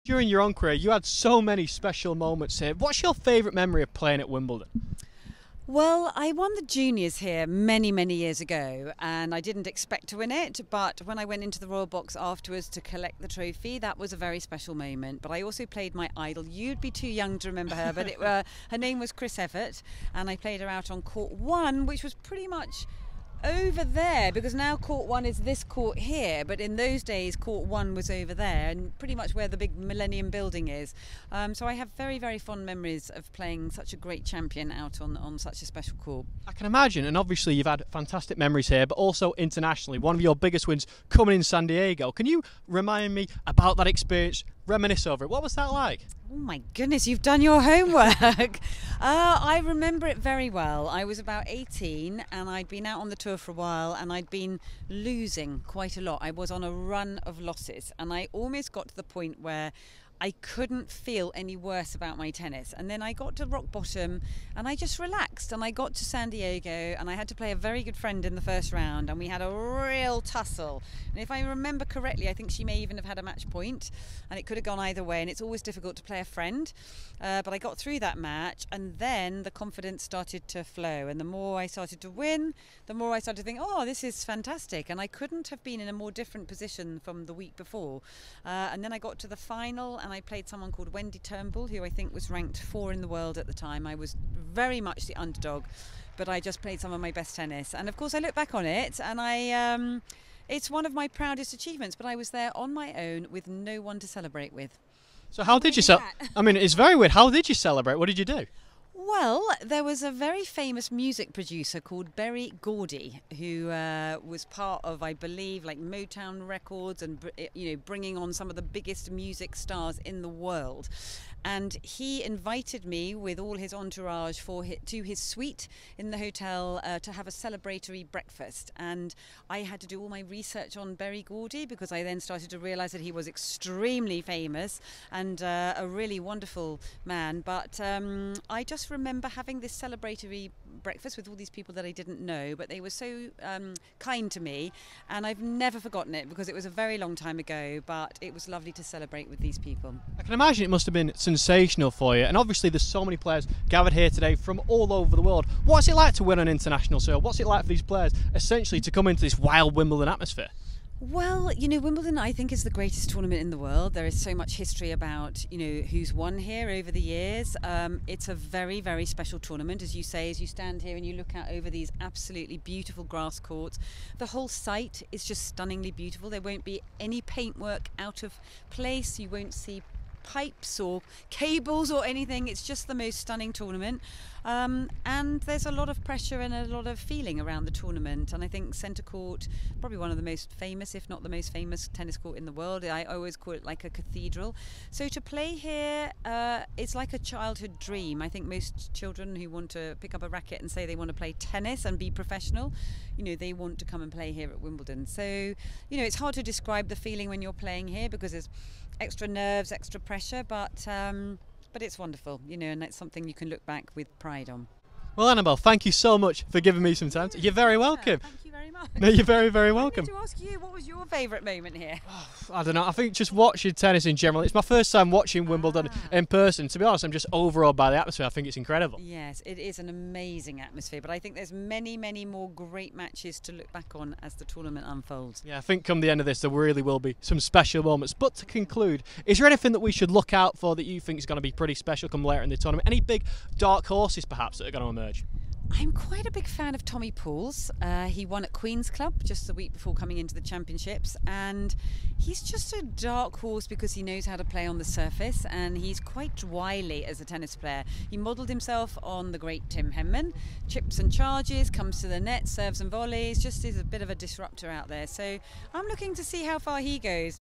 During your own career, you had so many special moments here. What's your favourite memory of playing at Wimbledon? Well, I won the juniors here many, many years ago, and I didn't expect to win it, but when I went into the Royal Box afterwards to collect the trophy, that was a very special moment. But I also played my idol. You'd be too young to remember her, but her name was Chris Evert, and I played her out on court 1, which was pretty much over there, because now court 1 is this court here, but in those days court 1 was over there and pretty much where the big Millennium building is. So I have very, very fond memories of playing such a great champion out on such a special court. I can imagine, and obviously you've had fantastic memories here, but also internationally. One of your biggest wins coming in San Diego. Can you remind me about that experience? Reminisce over it. What was that like? Oh my goodness, you've done your homework. I remember it very well. I was about 18 and I'd been out on the tour for a while and I'd been losing quite a lot. I was on a run of losses and I almost got to the point where I couldn't feel any worse about my tennis. And then I got to rock bottom and I just relaxed, and I got to San Diego and I had to play a very good friend in the first round and we had a real tussle. And if I remember correctly, I think she may even have had a match point and it could have gone either way, and it's always difficult to play a friend. But I got through that match and then the confidence started to flow, and the more I started to win, the more I started to think, oh, this is fantastic. And I couldn't have been in a more different position from the week before. And then I got to the final and I played someone called Wendy Turnbull, who I think was ranked 4 in the world at the time. I was very much the underdog, but I just played some of my best tennis. And of course I look back on it and it's one of my proudest achievements, but I was there on my own with no one to celebrate with. So how did you celebrate? I mean, it's very weird. How did you celebrate? What did you do? Well, there was a very famous music producer called Berry Gordy who was part of, I believe, like Motown Records and bringing on some of the biggest music stars in the world. And he invited me with all his entourage to his suite in the hotel to have a celebratory breakfast. And I had to do all my research on Berry Gordy because I then started to realise that he was extremely famous and a really wonderful man. But I just remember having this celebratory breakfast with all these people that I didn't know, but they were so kind to me, and I've never forgotten it because it was a very long time ago, but it was lovely to celebrate with these people. I can imagine it must have been sensational for you, and obviously there's so many players gathered here today from all over the world. What's it like to win an international tour? What's it like for these players essentially to come into this wild Wimbledon atmosphere? Well, Wimbledon, I think, is the greatest tournament in the world. There is so much history about, who's won here over the years. It's a very, very special tournament, as you say, as you stand here and you look out over these absolutely beautiful grass courts. The whole site is just stunningly beautiful. There won't be any paintwork out of place. You won't see pipes or cables or anything. It's just the most stunning tournament, and there's a lot of pressure and a lot of feeling around the tournament. And I think centre court, probably one of the most famous, if not the most famous tennis court in the world. I always call it like a cathedral. So to play here, it's like a childhood dream. I think most children who want to pick up a racket and say they want to play tennis and be professional, they want to come and play here at Wimbledon. So it's hard to describe the feeling when you're playing here because there's extra nerves, extra pressure, but it's wonderful, and it's something you can look back with pride on. Well, Annabel, thank you so much for giving me some time. You're very welcome. Thank you very much. No, you're very, very welcome. I wanted to ask you, what was your favourite moment here? I don't know. I think just watching tennis in general. It's my first time watching Wimbledon in person. To be honest, I'm just overawed by the atmosphere. I think it's incredible. Yes, it is an amazing atmosphere, but I think there's many, many more great matches to look back on as the tournament unfolds. Yeah, I think come the end of this, there really will be some special moments. But to conclude, is there anything that we should look out for that you think is going to be pretty special come later in the tournament? Any big dark horses, perhaps, that are going to emerge? I'm quite a big fan of Tommy Paul's. He won at Queen's Club just the week before coming into the championships, and he's just a dark horse because he knows how to play on the surface, and he's quite wily as a tennis player. He modelled himself on the great Tim Henman. Chips and charges, comes to the net, serves and volleys, just is a bit of a disruptor out there. So I'm looking to see how far he goes.